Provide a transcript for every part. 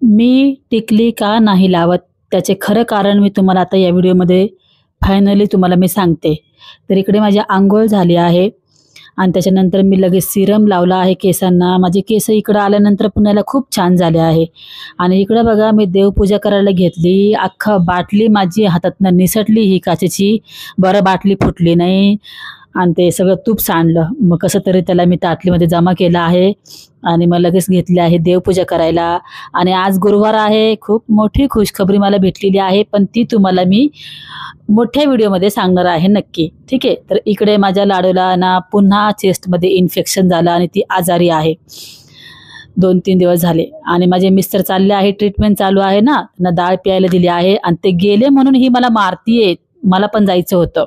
मी टिकली का नाही लावत त्याचे खरं कारण मी तुम्हाला आता या व्हिडिओमध्ये फायनली तुम्हाला मी सांगते. तर इकडे माझी अंघोळ झाली आहे आणि त्याच्यानंतर मी लगेच सिरम लावला आहे केसांना. माझे केस इकडं आल्यानंतर पुण्याला खूप छान झाले आहे. आणि इकडं बघा मी देवपूजा करायला घेतली. अख्खा बाटली माझी हातातनं निसटली ही काचेची. बरं बाटली फुटली नाही आणि ते सगळं तूप सांडलं. मग कसं तरी त्याला मी ताटलीमध्ये जमा केलं आहे आणि मग लगेच घेतले आहे देवपूजा करायला. आणि आज गुरुवार आहे. खूप मोठी खुशखबरी मला भेटलेली आहे, पण ती तुम्हाला मी मोठ्या व्हिडिओमध्ये सांगणार आहे नक्की. ठीक आहे. तर इकडे माझ्या लाडूला ना पुन्हा चेस्टमध्ये इन्फेक्शन झालं आणि ती आजारी आहे. 2-3 दिवस झाले आणि माझे मिस्टर चालले आहे, ट्रीटमेंट चालू आहे ना, त्यांना डाळ प्यायला दिली आहे आणि ते गेले म्हणून ही मला मारतीये. मला पण जायचं होतं.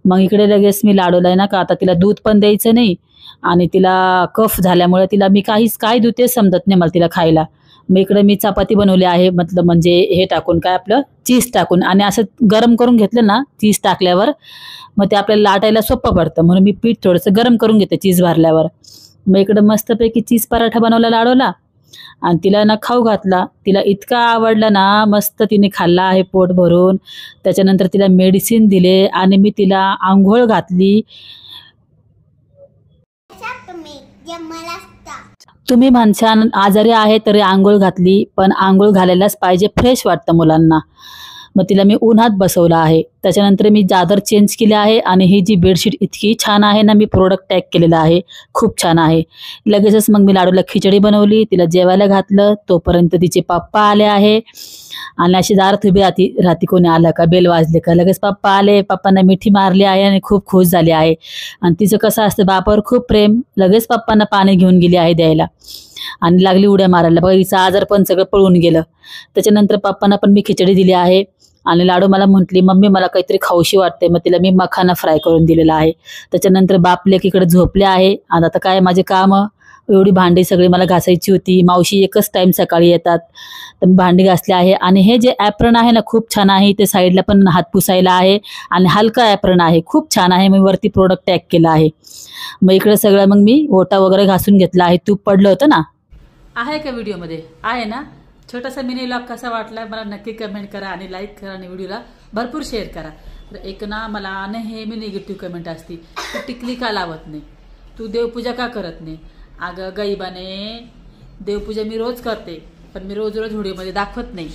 मग इकडे लगेच मी लाडूला आहे ना का आता तिला दूध पण द्यायचं नाही आणि तिला कफ झाल्यामुळे तिला मी काय देऊ ते समजत नाही मला तिला खायला. मग इकडे मी चपाती बनवली आहे, म्हणजे हे टाकून काय आपलं चीज टाकून आणि असं गरम करून घेतलं ना चीज टाकल्यावर मग ते आपल्याला लाटायला सोपं पडतं म्हणून मी पीठ थोडंसं गरम करून घेते चीज भरल्यावर. मग इकडं मस्तपैकी चीज पराठा बनवला लाडूला आणि तिला ना खाऊ घातला. तिला इतका आवडला ना, मस्त तिने खाल्ला आहे पोट भरून. त्याच्यानंतर तिला मेडिसिन दिले आणि मी तिला आंघोळ घातली. तुम्ही म्हणशान आजारी आहे तरी आंघोळ घातली, पण आंघोळ घालायलाच पाहिजे, फ्रेश वाटतं मुलांना. मग तिला मी उन्हात बसवलं आहे. त्याच्यानंतर मी चादर चेंज केली आहे आणि ही जी बेडशीट इतकी छान आहे ना, मी प्रोडक्ट टॅग केलेलं आहे, खूप छान आहे. लगेचच मग मी लाडूला खिचडी बनवली, तिला जेवायला घातलं. तोपर्यंत तिचे पप्पा आले आहे आणि अशी दारात उभी राहती कोणी आलं का, बेल वाजले का लगेच पप्पा आले. पप्पांना मिठी मारली आहे आणि खूप खुश झाली आहे. आणि तिचं कसं असतं बापावर खूप प्रेम. लगेच पप्पांना पाणी घेऊन गेली आहे द्यायला आणि लागली उड्या मारायला. बघा हिचं आजार पण सगळं पळून गेलं. त्याच्यानंतर पप्पांना पण मी खिचडी दिली आहे आणि लाडू मला म्हटली मम्मी मला काहीतरी खाऊशी वाटते. मग तिला मी मखाना फ्राय करून दिलेला आहे. त्याच्यानंतर बाप लेक इकडे झोपले आहे. आणि आता काय माझे कामं, एवढी भांडी सगळी मला घासायची होती. मावशी एकच टाईम सकाळी येतात तर मी भांडी घासले आहे. आणि हे जे ॲप्रन आहे ना खूप छान आहे. ते साईडला पण हात पुसायला आहे आणि हलका ॲप्रन आहे, खूप छान आहे. मी वरती प्रोडक्ट टॅग केला आहे. मग इकडे सगळं मग मी ओटा वगैरे घासून घेतला आहे. तूप पडलं होतं ना. आहे का व्हिडिओमध्ये आहे ना. छोटासा मिनी व्लॉग कसा वाटला मला नक्की कमेंट करा आणि लाईक करा आणि व्हिडिओला भरपूर शेअर करा. तर एक ना मला नेहमी निगेटिव्ह कमेंट असते, तू टिकली का लावत नाही, तू देवपूजा का करत नाही. अगं गईबाने, देवपूजा मी रोज करते पण मी रोज व्हिडिओमध्ये दाखवत नाही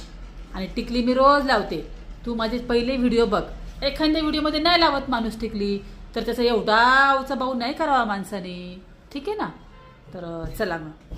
आणि टिकली मी रोज लावते. तू माझे पहिले व्हिडिओ बघ. एखाद्या व्हिडिओमध्ये नाही लावत माणूस टिकली तर त्याचा एवढा उचा भाऊ नाही करावा माणसाने. ठीक आहे ना. तर चला मग.